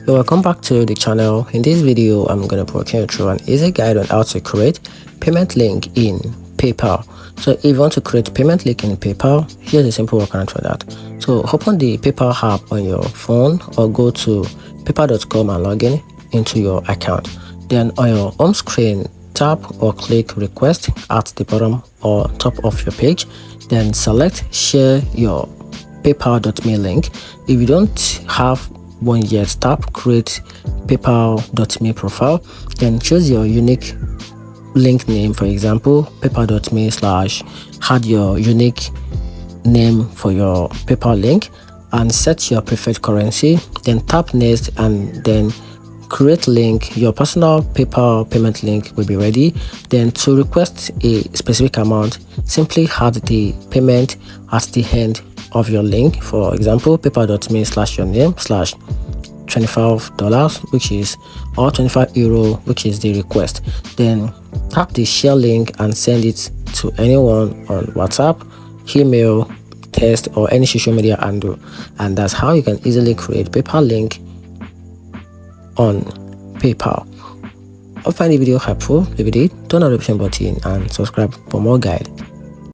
So welcome back to the channel. In this video I'm going to be walking you through an easy guide on how to create payment link in PayPal. So if you want to create payment link in PayPal, here's a simple workaround for that. So open the PayPal app on your phone or go to paypal.com and log in into your account. Then on your home screen, tap or click request at the bottom or top of your page. Then select share your paypal.me link. If you don't have one yet, tap create paypal.me profile, then choose your unique link name, for example paypal.me / add your unique name for your PayPal link and set your preferred currency. Then tap next and then create link. Your personal PayPal payment link will be ready. Then to request a specific amount, simply add the payment at the end of your link. For example paypal.me / your name / $25, which is, or €25, which is the request. Then tap the share link and send it to anyone on WhatsApp, email, text, or any social media handle. And that's how you can easily create PayPal link on PayPal. I find the video helpful. If you did, turn on the notification button and subscribe for more guide.